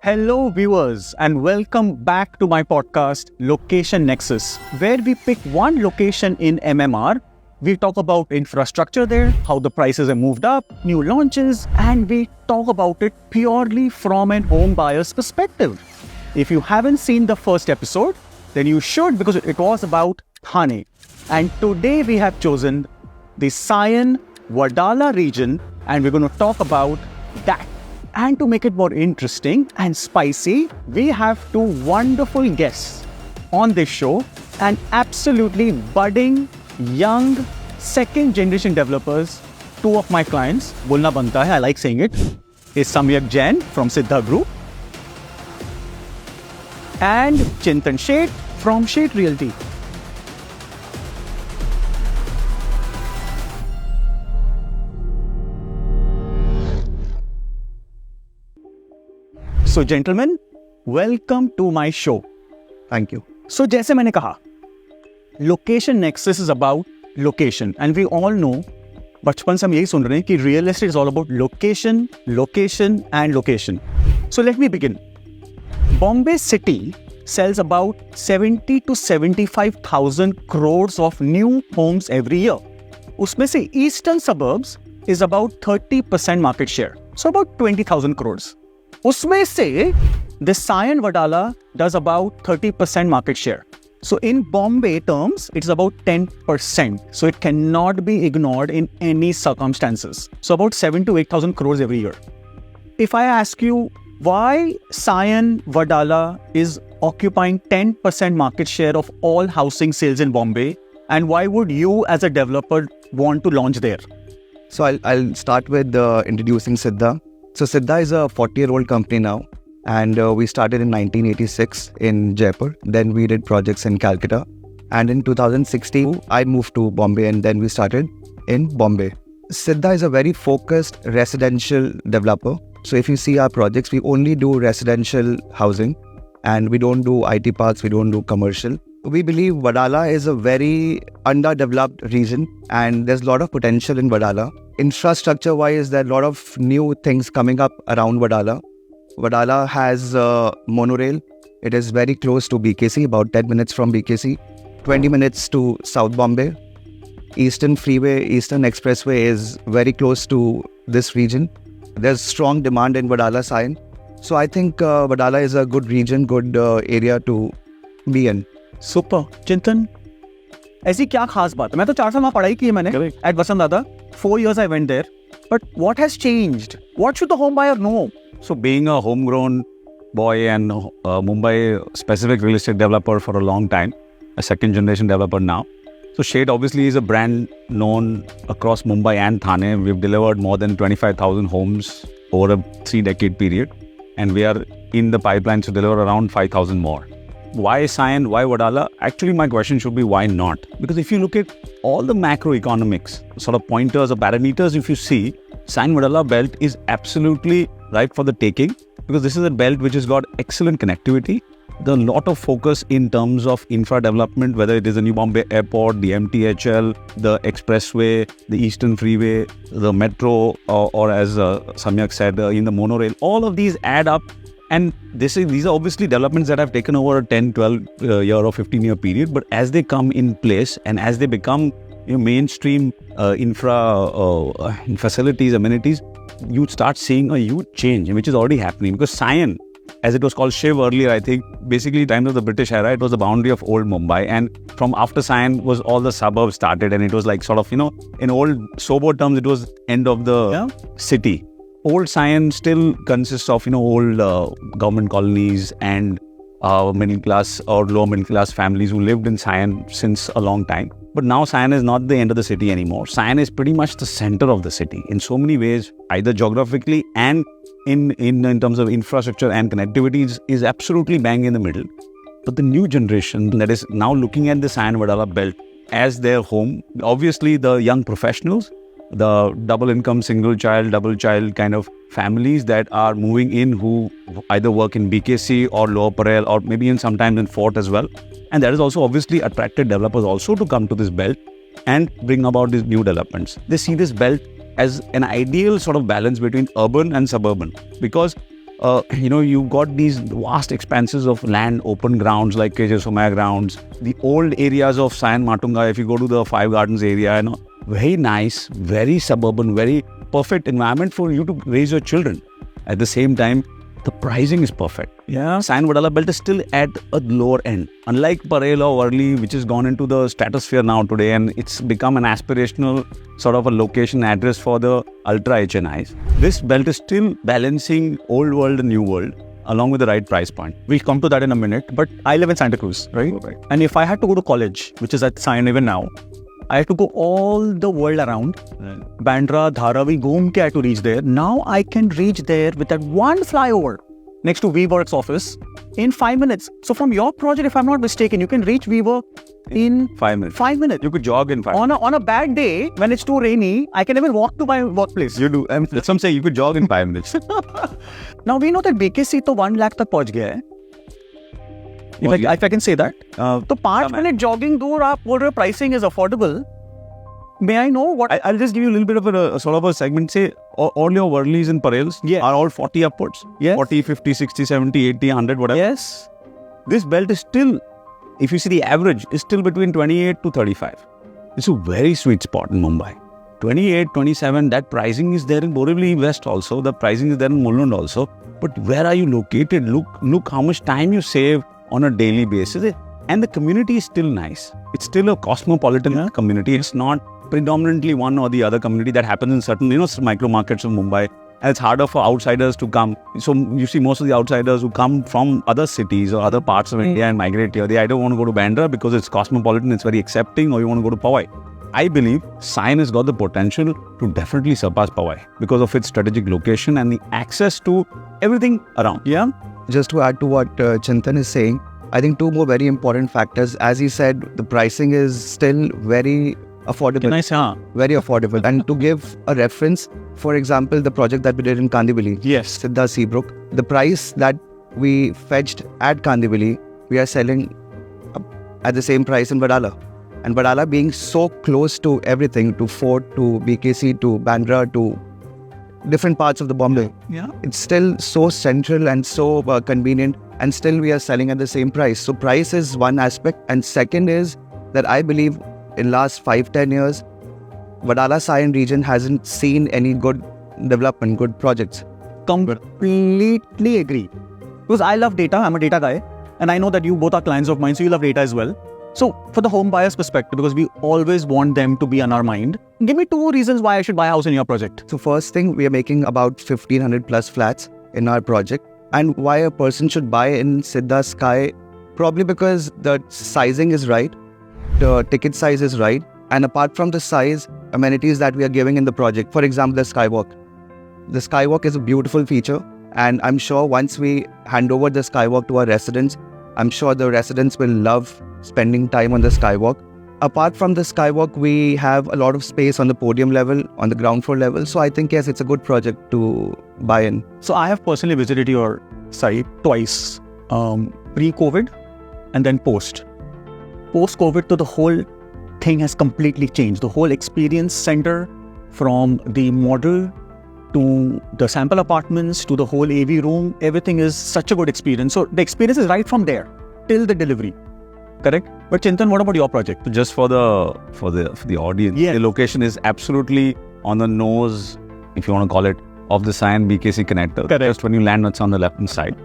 Hello viewers and welcome back to my podcast Location Nexus, where we pick one location in MMR. We talk about infrastructure there, how the prices have moved up, new launches, and we talk about it purely from an home buyer's perspective. If you haven't seen the first episode, then you should, because it was about Thane. And today we have chosen the Sion-Wadala region and we're going to talk about that. And to make it more interesting and spicy, we have two wonderful guests on this show and absolutely budding, young, second generation developers. Two of my clients, bolna banta hai, I like saying it, is Samyak Jain from Siddha Group and Chintan Sheth from Sheth Realty. So gentlemen, welcome to my show. Thank you. So जैसे मैंने कहा, Location Nexus is about location and we all know, बचपन से हम यही सुन रहे हैं कि real estate is all about location, location and location. So let me begin. Bombay city sells about 70 to 75,000 crores of new homes every year. उसमें से eastern suburbs is about 30% market share. So about 20,000 crores. उसमें से the Sion-Wadala does about 30% market share. So in Bombay terms, it's about 10%. So it cannot be ignored in any circumstances. So about 7 to 8,000 crores every year. If I ask you why Sion-Wadala is occupying 10% market share of all housing sales in Bombay, and why would you as a developer want to launch there? So I'll start with introducing Siddha. So Siddha is a 40-year-old company now, and we started in 1986 in Jaipur. Then we did projects in Calcutta, and in 2016 I moved to Bombay, and then we started in Bombay. Siddha is a very focused residential developer. So if you see our projects, we only do residential housing, and we don't do IT parks, we don't do commercial. We believe Wadala is a very underdeveloped region, and there's a lot of potential in Wadala. Infrastructure-wise, there are a lot of new things coming up around Wadala. Wadala has monorail. It is very close to BKC, about 10 minutes from BKC, 20 minutes to South Bombay. Eastern Freeway, Eastern Expressway is very close to this region. There's strong demand in Wadala Sion. So I think Wadala is a good region, good area to be in. Super. Chintan, ऐसी क्या खास बात है? मैं तो 4 साल वहाँ पढ़ाई की है मैंने at Vasantdada. 4 years I went there. But what has changed? What should the home buyer know? So being a homegrown boy and Mumbai specific real estate developer for a long time, a second generation developer now. So Sheth obviously is a brand known across Mumbai and Thane. We've delivered more than 25,000 homes over a 3-decade period. And we are in the pipeline to deliver around 5,000 more. Why Sion? Why Wadala? Actually, my question should be why not? Because if you look at all the macroeconomics, sort of pointers or parameters, if you see, Sion-Wadala belt is absolutely ripe for the taking, because this is a belt which has got excellent connectivity. There's a lot of focus in terms of infra development, whether it is the New Bombay Airport, the MTHL, the expressway, the Eastern Freeway, the metro, or as Samyak said, in the monorail. All of these add up. And these are obviously developments that have taken over a 10, 12 year or 15-year period. But as they come in place and as they become mainstream facilities, amenities, you start seeing a huge change, which is already happening. Because Sion, as it was called Shiv earlier, I think, basically times of the British era, it was the boundary of old Mumbai. And from after Sion was all the suburbs started. And it was like sort of, in old sober terms, it was end of the city. Old Sion still consists of, old government colonies and middle class or lower middle class families who lived in Sion since a long time. But now Sion is not the end of the city anymore. Sion is pretty much the center of the city in so many ways, either geographically and in terms of infrastructure and connectivity is absolutely bang in the middle. But the new generation that is now looking at the Sion-Wadala belt as their home, obviously the young professionals, the double income, single child, double child kind of families that are moving in who either work in BKC or Lower Parel or maybe in sometimes in Fort as well. And that has also obviously attracted developers also to come to this belt and bring about these new developments. They see this belt as an ideal sort of balance between urban and suburban, because you've got these vast expanses of land, open grounds like Samyak grounds, the old areas of Sion-Matunga. If you go to the Five Gardens area, very nice, very suburban, very perfect environment for you to raise your children. At the same time, the pricing is perfect. Yeah. Sion-Wadala belt is still at a lower end. Unlike Parel or Worli, which has gone into the stratosphere now today, and it's become an aspirational sort of a location address for the ultra HNIs. This belt is still balancing old world and new world along with the right price point. We'll come to that in a minute, but I live in Santa Cruz, right? Right. And if I had to go to college, which is at Sion even now, I had to go all the world around. Bandra, Dharavi, Ghoom ke I had to reach there. Now I can reach there with that one flyover next to WeWork's office in 5 minutes. So from your project, if I'm not mistaken, you can reach WeWork in 5 minutes. 5 minutes. You could jog in 5 minutes. On a bad day, when it's too rainy, I can even walk to my workplace. You do. That's what I'm saying. You could jog in 5 minutes. Now we know that BKC to 1 lakh tak pahunch gaya hai. If I can say that. तो 5 minute jogging दूर आप बोल रहे हो pricing is affordable. May I know what? I'll just give you a little bit of a sort of a segment. Say all your Worlis and Parels are all 40 upwards. Yes. 40, 50, 60, 70, 80, 100, whatever. Yes. This belt is still, if you see the average, is still between 28 to 35. It's a very sweet spot in Mumbai. 28, 27, that pricing is there in Borivali West also. The pricing is there in Mulund also. But where are you located? Look how much time you save on a daily basis. And the community is still nice. It's still a cosmopolitan community. It's not predominantly one or the other community that happens in certain, micro markets of Mumbai. And it's harder for outsiders to come. So you see most of the outsiders who come from other cities or other parts of India and migrate here. They either want to go to Bandra because it's cosmopolitan, it's very accepting, or you want to go to Powai. I believe Sion has got the potential to definitely surpass Powai because of its strategic location and the access to everything around. Yeah. Just to add to what Chintan is saying, I think two more very important factors. As he said, the pricing is still very affordable. Can I say, Very affordable. And to give a reference, for example, the project that we did in Kandivali, yes, Siddha Seabrook, the price that we fetched at Kandivali, we are selling at the same price in Wadala. And Wadala being so close to everything, to Fort, to BKC, to Bandra, to different parts of the Bombay. Yeah. It's still so central and so convenient, and still we are selling at the same price. So price is one aspect, and second is that I believe in last 5-10 years, Wadala Sion region hasn't seen any good development, good projects. Completely agree. Because I love data. I'm a data guy. And I know that you both are clients of mine, so you love data as well. So for the home buyer's perspective, because we always want them to be on our mind, give me 2 reasons why I should buy a house in your project. So first thing, we are making about 1500 plus flats in our project. And why a person should buy in Siddha Sky? Probably because the sizing is right, the ticket size is right. And apart from the size, amenities that we are giving in the project, for example, the skywalk. The skywalk is a beautiful feature. And I'm sure once we hand over the skywalk to our residents, I'm sure the residents will love spending time on the skywalk. Apart from the skywalk, we have a lot of space on the podium level, on the ground floor level. So I think, yes, it's a good project to buy in. So I have personally visited your site twice, pre-COVID and then post. Post-COVID, so the whole thing has completely changed. The whole experience center, from the model to the sample apartments to the whole AV room, everything is such a good experience. So the experience is right from there till the delivery. Correct? But Chintan, what about your project? Just for the audience, the location is absolutely on the nose, if you want to call it, of the Sion BKC connector. Correct. Just when you land, it's on the left hand side.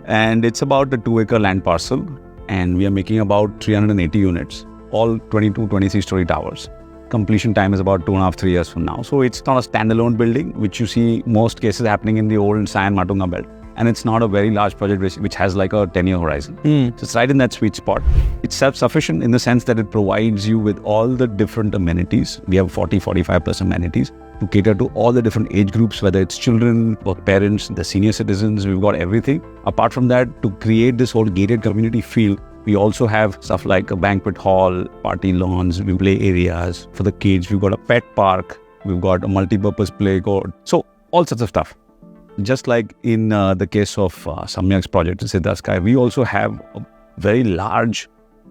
And it's about a 2-acre land parcel. And we are making about 380 units, all 22, 23 story towers. Completion time is about 2.5-3 years from now. So it's not a standalone building, which you see most cases happening in the old Sion-Matunga belt. And it's not a very large project which has like a 10-year horizon. So it's right in that sweet spot. It's self-sufficient in the sense that it provides you with all the different amenities. We have 40-45 plus amenities to cater to all the different age groups, whether it's children or parents, the senior citizens. We've got everything. Apart from that, to create this whole gated community feel, we also have stuff like a banquet hall, party lawns, we play areas for the kids. We've got a pet park. We've got a multi-purpose play court. So all sorts of stuff. Just like in the case of Samyak's project in Siddha Sky, we also have a very large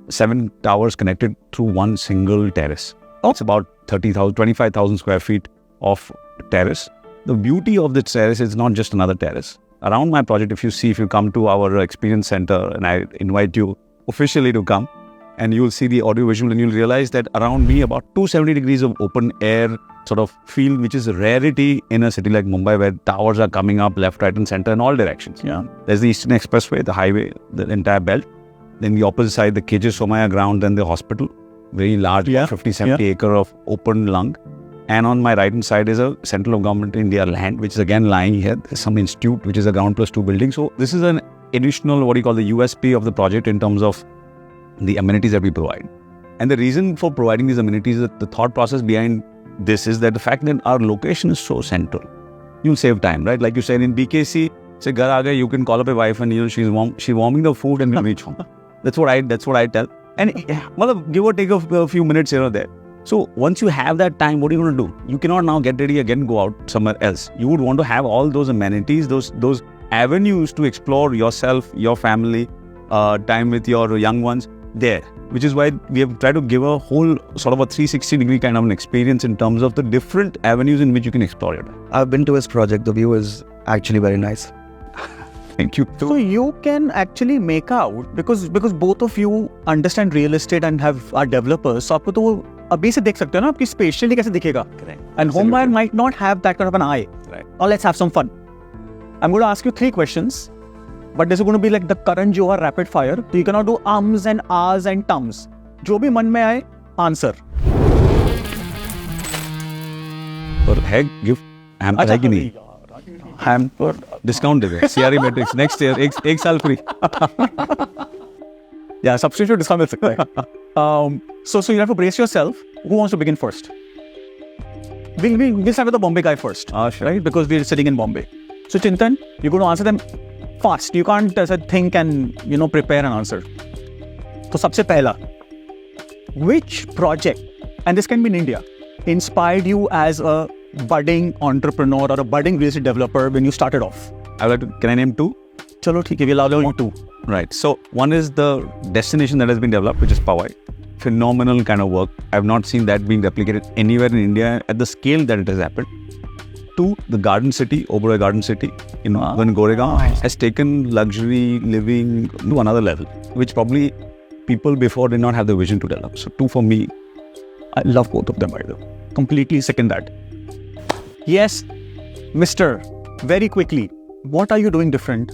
7 towers connected through one single terrace. It's about 25,000 square feet of terrace. The beauty of this terrace is not just another terrace. around my project, if you come to our experience center, and I invite you officially to come, and you'll see the audio visual, and you'll realize that around me about 270 degrees of open air sort of field, which is a rarity in a city like Mumbai, where towers are coming up left, right and center in all directions. Yeah. There's the Eastern Expressway, the highway, the entire belt. Then the opposite side, the KJ Somaya ground, then the hospital, very large, 50, 70 acre of open lung. And on my right hand side is a central of government India land, which is again lying here. There's some institute, which is a ground plus 2 building. So this is an additional, what you call the USP of the project in terms of the amenities that we provide. And the reason for providing these amenities, the thought process behind this is that the fact that our location is so central, you'll save time, right? Like you said in BKC, say, "Ghar aa gaye," you can call up a wife and she's warming the food and we'll reach home. That's what I tell. And give or take a few minutes here or there. So once you have that time, what are you going to do? You cannot now get ready again, go out somewhere else. You would want to have all those amenities, those avenues to explore yourself, your family, time with your young ones there. Which is why we have tried to give a whole sort of a 360-degree kind of an experience in terms of the different avenues in which you can explore it. I've been to his project. The view is actually very nice. Thank you. So you can actually make out, because both of you understand real estate and are developers, so आपको तो अभी से देख सकते हो ना आपकी spatially कैसे दिखेगा. Correct. And home buyer might not have that kind of an eye. Right. Now let's have some fun. I'm going to ask you 3 questions, but this is going to be like the Karan Johar rapid fire. So you cannot do ums and ahs and tums. जो भी मन में आए, answer. और है gift hamper है कि नहीं? Hamper. Discount देंगे. CRE Matrix next year एक साल free. Yeah, substitute discount मिल सकता है. So you have to brace yourself. Who wants to begin first? We'll start with the Bombay guy first. Sure. Right? Because we're sitting in Bombay. So Chintan, you're going to answer them fast. You can't think and prepare an answer. So सबसे पहला, which project, and this can be in India, inspired you as a budding entrepreneur or a budding real estate developer when you started off? Can I name 2? Chalo, theek hai, we'll allow 2. Right. So one is the destination that has been developed, which is Powai. Phenomenal kind of work. I've not seen that being replicated anywhere in India at the scale that it has happened. 2, the Garden City, Oberoi Garden City, when Goregaon has taken luxury living to another level, which probably people before did not have the vision to develop. So 2 for me. I love both of them, by the way. Completely second that. Yes, Mr. Very quickly, what are you doing different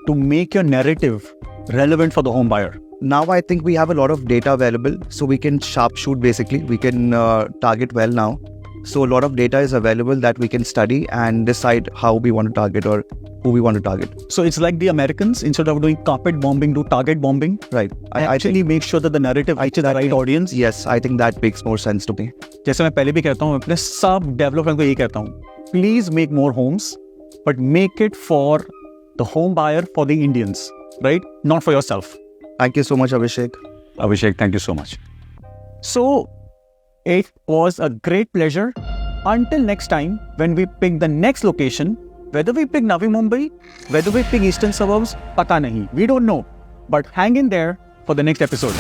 to make your narrative relevant for the home buyer? Now I think we have a lot of data available, so we can sharpshoot basically. We can target well now. So a lot of data is available that we can study and decide how we want to target or who we want to target. So it's like the Americans, instead of doing carpet bombing, do target bombing. Right. I think make sure that the narrative reaches the right audience. Yes, I think that makes more sense to me. जैसे मैं पहले भी कहता हूँ, अपने सब developers को यही कहता हूँ, please make more homes, but make it for the home buyer, for the Indians, right? Not for yourself. Thank you so much, Abhishek. Abhishek, thank you so much. So, it was a great pleasure. Until next time, when we pick the next location, whether we pick Navi Mumbai, whether we pick Eastern Suburbs, pata nahi. We don't know. But hang in there for the next episode.